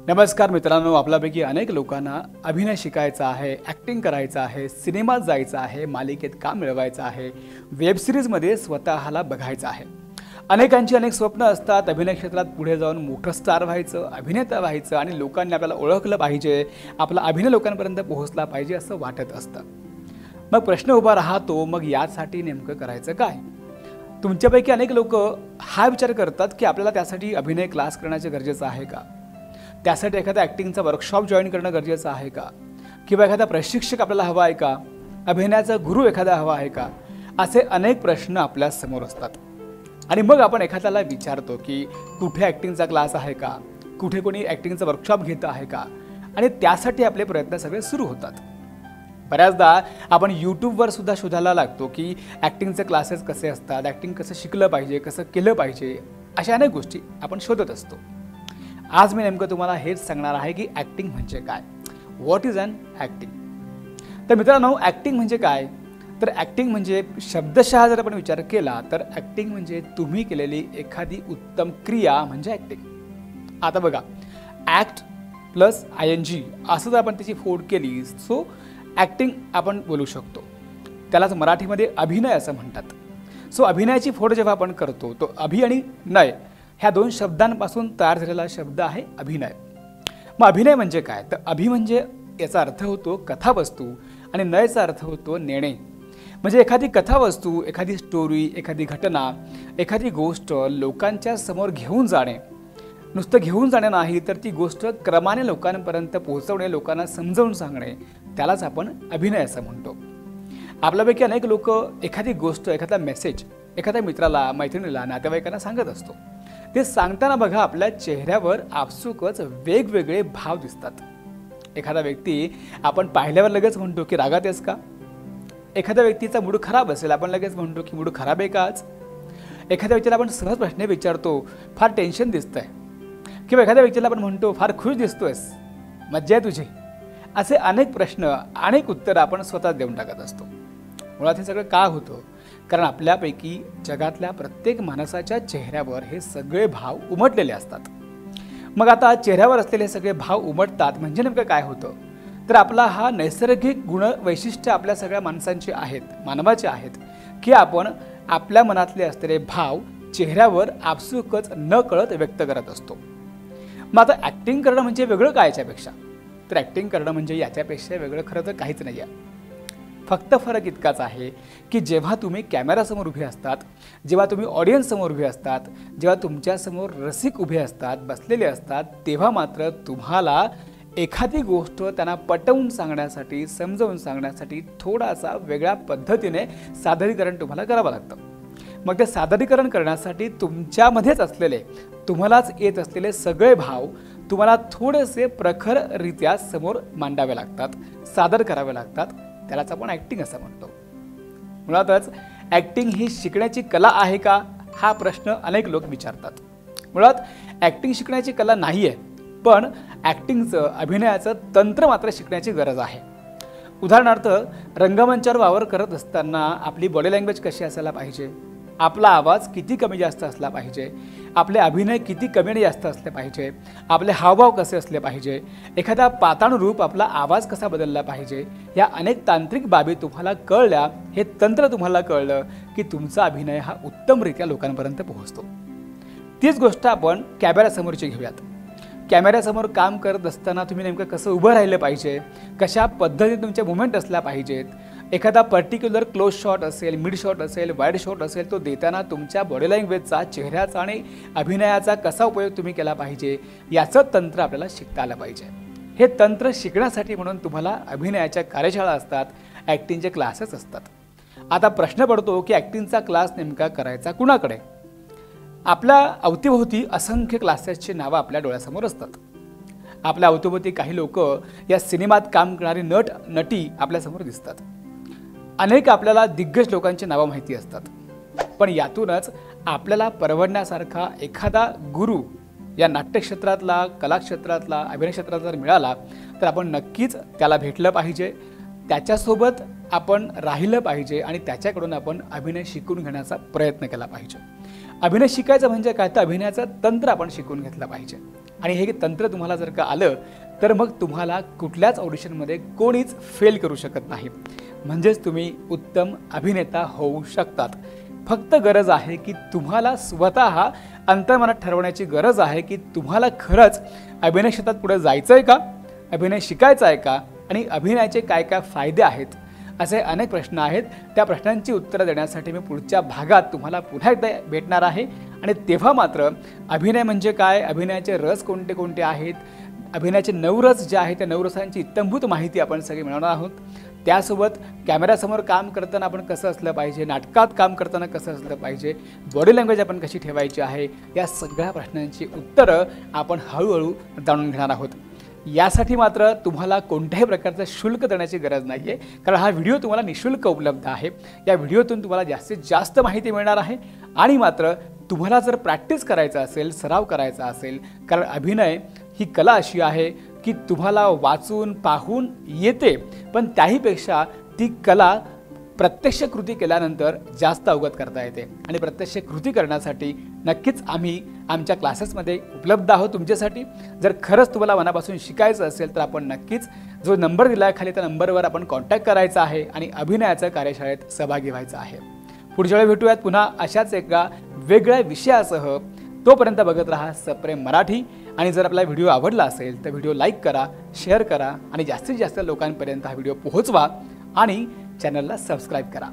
नमस्कार मित्रांनो, आपल्यापैकी अनेक लोकांना अभिनय शिकायचा आहे, ॲक्टिंग करायचं आहे, सिनेमात जायचं आहे, मालिकेत काम मिळवायचं आहे, वेब सिरीजमध्ये स्वतःला बघायचं आहे. अनेकांची अनेक स्वप्न असतात. अभिनय क्षेत्रात पुढे जाऊन मोठं स्टार व्हायचं, अभिनेता व्हायचं आणि लोकांनी आपल्याला ओळखलं पाहिजे, आपला अभिनय लोकांपर्यंत पोहोचला पाहिजे असं वाटत असतं. मग प्रश्न उभा राहतो, मग यासाठी नेमकं करायचं काय? तुमच्यापैकी अनेक लोक हा विचार करतात की आपल्याला त्यासाठी अभिनय क्लास करण्याचे गरजेचं आहे का? त्यासाठी एखादा ॲक्टिंगचा वर्कशॉप जॉईन करणं गरजेचं आहे का? किंवा एखादा प्रशिक्षक आपल्याला हवा आहे का? अभिनयाचा गुरु एखादा हवा आहे का? असे अनेक प्रश्न आपल्या समोर असतात. आणि मग आपण एखाद्याला विचारतो की कुठे ॲक्टिंगचा क्लास आहे का? कुठे कोणी ॲक्टिंगचा वर्कशॉप घेतं आहे का? आणि त्यासाठी आपले प्रयत्न सगळे सुरू होतात. बऱ्याचदा आपण यूट्यूबवर सुद्धा शोधायला लागतो की ॲक्टिंगचे क्लासेस कसे असतात, ॲक्टिंग कसं शिकलं पाहिजे, कसं केलं पाहिजे, अशा अनेक गोष्टी आपण शोधत असतो. आज मी नेमकं तुम्हाला हेच सांगणार आहे की ॲक्टिंग म्हणजे काय, व्हॉट इज ॲन ॲक्टिंग. तर मित्रांनो, ॲक्टिंग म्हणजे काय? तर ॲक्टिंग म्हणजे शब्दशः जर आपण विचार केला तर ॲक्टिंग म्हणजे तुम्ही केलेली एखादी उत्तम क्रिया म्हणजे ॲक्टिंग. आता बघा, ॲक्ट प्लस ING असं जर आपण त्याची फोड केली सो ॲक्टिंग आपण बोलू शकतो. त्यालाच मराठीमध्ये अभिनय असं म्हणतात. सो अभिनयाची फोड जेव्हा आपण करतो तो अभि आणि नय ह्या दोन शब्दांपासून तयार झालेला शब्द आहे अभिनय. मग अभिनय म्हणजे काय? तर अभि म्हणजे याचा अर्थ होतो कथावस्तू आणि नयचा अर्थ होतो नेणे. म्हणजे एखादी कथावस्तू, एखादी स्टोरी, एखादी घटना, एखादी गोष्ट लोकांच्या समोर घेऊन जाणे. नुसतं घेऊन जाणे नाही तर ती गोष्ट क्रमाने लोकांपर्यंत पोहोचवणे, लोकांना समजावून सांगणे, त्यालाच आपण अभिनय असं म्हणतो. आपल्यापैकी अनेक लोक एखादी गोष्ट, एखादा मेसेज एखाद्या मित्राला, मैत्रिणीला, नातेवाईकांना सांगत असतो. ते सांगताना बघा आपल्या चेहऱ्यावर आपसुकच वेगवेगळे भाव दिसतात. एखादा व्यक्ती आपण पाहिल्यावर लगेच म्हणतो की रागात आहेस का? एखाद्या व्यक्तीचा मूड खराब असेल, आपण लगेच म्हणतो की मूड खराब आहे का आज? एखाद्या व्यक्तीला आपण सहज प्रश्न विचारतो, फार टेन्शन दिसतंय. किंवा एखाद्या व्यक्तीला आपण म्हणतो फार खुश दिसतोयस, मज्जा आहे तुझी. असे अनेक प्रश्न, अनेक उत्तरं आपण स्वतः देऊन टाकत असतो. मुळात हे सगळं का होतं? कारण आपल्यापैकी जगातल्या प्रत्येक माणसाच्या चेहऱ्यावर हे सगळे भाव उमटलेले असतात. मग आता चेहऱ्यावर असलेले सगळे भाव उमटतात म्हणजे नेमकं काय होतं? तर आपला हा नैसर्गिक गुण, वैशिष्ट्य आपल्या सगळ्या माणसांचे आहेत, मानवाचे आहेत, की आपण आपल्या मनातले असलेले भाव चेहऱ्यावर आपसुकच न कळत व्यक्त करत असतो. मग आता ॲक्टिंग करणं म्हणजे वेगळं काय याच्यापेक्षा? तर ॲक्टिंग करणं म्हणजे याच्यापेक्षा वेगळं खरं तर काहीच नाही आहे. फक्त फरक इतकाच आहे की जेव्हा तुम्ही कॅमेरासमोर उभे असतात, जेव्हा तुम्ही ऑडियन्ससमोर उभे असतात, जेव्हा तुमच्यासमोर रसिक उभे असतात, बसलेले असतात, तेव्हा मात्र तुम्हाला एखादी गोष्ट त्यांना पटवून सांगण्यासाठी, समजावून सांगण्यासाठी थोडासा वेगळ्या पद्धतीने सादरीकरण तुम्हाला करावं लागतं. मग ते सादरीकरण करण्यासाठी तुमच्यामध्येच असलेले, तुम्हालाच येत असलेले सगळे भाव तुम्हाला थोडेसे प्रखररित्या समोर मांडावे लागतात, सादर करावे लागतात. त्यालाच आपण ॲक्टिंग असं म्हणतो. मुळातच ॲक्टिंग ही शिकण्याची कला आहे का, हा प्रश्न अनेक लोक विचारतात. मुळात ॲक्टिंग शिकण्याची कला नाही आहे, पण ॲक्टिंगचं, अभिनयाचं तंत्र मात्र शिकण्याची गरज आहे. उदाहरणार्थ, रंगमंचावर वावर करत असताना आपली बॉडी लँग्वेज कशी असायला पाहिजे, आपला आवाज किती कमी जास्त असला पाहिजे, आपले अभिनय किती कमी आणि जास्त असले पाहिजे, आपले हावभाव कसे असले पाहिजे, एखादा पातानुरूप आपला आवाज कसा बदलला पाहिजे, या अनेक तांत्रिक बाबी तुम्हाला कळल्या, हे तंत्र तुम्हाला कळलं की तुमचा अभिनय हा उत्तमरित्या लोकांपर्यंत पोहोचतो. तीच गोष्ट आपण कॅमेऱ्यासमोरची घेऊयात. कॅमेऱ्यासमोर काम करत असताना तुम्ही नेमकं कसं उभं राहिलं पाहिजे, कशा पद्धतीने तुमच्या मुवमेंट असल्या पाहिजेत, एखादा पर्टिक्युलर क्लोज शॉट असेल, मिड शॉट असेल, वाईड शॉट असेल, तो देताना तुमच्या बॉडी लँग्वेजचा, चेहऱ्याचा आणि अभिनयाचा कसा उपयोग तुम्ही केला पाहिजे, याचं तंत्र आपल्याला शिकता आलं पाहिजे. हे तंत्र शिकण्यासाठी म्हणून तुम्हाला अभिनयाच्या कार्यशाळा असतात, ॲक्टिंगचे क्लासेस असतात. आता प्रश्न पडतो की ॲक्टिंगचा क्लास नेमका करायचा कुणाकडे? आपल्या अवतीभोवती असंख्य क्लासेसची नावं आपल्या डोळ्यासमोर असतात. आपल्या अवतीभोवती काही लोक, या सिनेमात काम करणारी नट, नटी आपल्यासमोर दिसतात. अनेक आपल्याला दिग्गज लोकांची नावं माहिती असतात. पण यातूनच आपल्याला परवडण्यासारखा एखादा गुरु या नाट्यक्षेत्रातला, कलाक्षेत्रातला, अभिनय क्षेत्रातला जर मिळाला तर आपण नक्कीच त्याला भेटलं पाहिजे, त्याच्यासोबत आपण राहिलं पाहिजे आणि त्याच्याकडून आपण अभिनय शिकून घेण्याचा प्रयत्न केला पाहिजे. अभिनय शिकायचं म्हणजे काय, तर अभिनयाचं तंत्र आपण शिकून घेतलं पाहिजे आणि हे तंत्र तुम्हाला जर का आलं तर मग तुम्हाला कुठल्याच ऑडिशनमध्ये कोणीच फेल करू शकत नाही, म्हणजेच तुम्ही उत्तम अभिनेता होऊ शकतात। फक्त गरज आहे की तुम्हाला स्वतः अंतर्मनात ठरवण्याची गरज आहे की तुम्हाला खरंच अभिनय क्षेत्रात पुढे जायचं आहे का, अभिनय शिकायचा आहे का आणि अभिनयाचे काय काय फायदे आहेत, असे अनेक प्रश्न आहेत। त्या प्रश्नांची उत्तरं देण्यासाठी मी पुढच्या भागात तुम्हाला पुन्हा एकदा भेटणार आहे आणि तेव्हा मात्र अभिनय म्हणजे काय, अभिनयाचे रस कोणते कोणते आहेत, अभिनयाचे नवरस जे आहेत त्या नवरसांची इत्थंभूत माहिती आपण सगळी मिळवणार आहोत। त्यासोबत कॅमेऱ्यासमोर काम करताना आपण कसं असलं पाहिजे, नाटकात काम करताना कसं असलं पाहिजे, बॉडी लँग्वेज आपण कशी ठेवायची आहे, या सगळ्या प्रश्नांची उत्तरं आपण हळूहळू जाणून घेणार आहोत। यासाठी मात्र तुम्हाला कोणत्याही प्रकारचं शुल्क देण्याची गरज नाही आहे, कारण हा व्हिडिओ तुम्हाला निःशुल्क उपलब्ध आहे। या व्हिडिओतून तुम्हाला जास्तीत जास्त माहिती मिळणार आहे आणि मात्र तुम्हाला जर प्रॅक्टिस करायचं असेल, सराव करायचा असेल, कारण अभिनय ही कला अशी आहे की तुम्हाला वाचून पाहून येते, पण त्याहीपेक्षा ती कला प्रत्यक्ष कृती केल्यानंतर जास्त अवगत करता येते आणि प्रत्यक्ष कृती करण्यासाठी नक्कीच आम्ही आमच्या क्लासेसमध्ये उपलब्ध आहोत तुमच्यासाठी। जर खरंच तुम्हाला मनापासून शिकायचं असेल तर आपण नक्कीच जो नंबर दिला आहे खाली त्या नंबरवर आपण कॉन्टॅक्ट करायचा आहे आणि अभिनयाच्या कार्यशाळेत सहभागी व्हायचं आहे। पुढच्या वेळी भेटूयात पुन्हा अशाच एका वेगळ्या विषयासह। तोपर्यंत बघत रहा सप्रेम मराठी आणि जर आपला व्हिडिओ आवडला असेल तर व्हिडिओ लाईक करा, शेअर करा आणि जास्तीत जास्त लोकांपर्यंत हा व्हिडिओ पोहोचवा आणि चॅनलला सबस्क्राईब करा।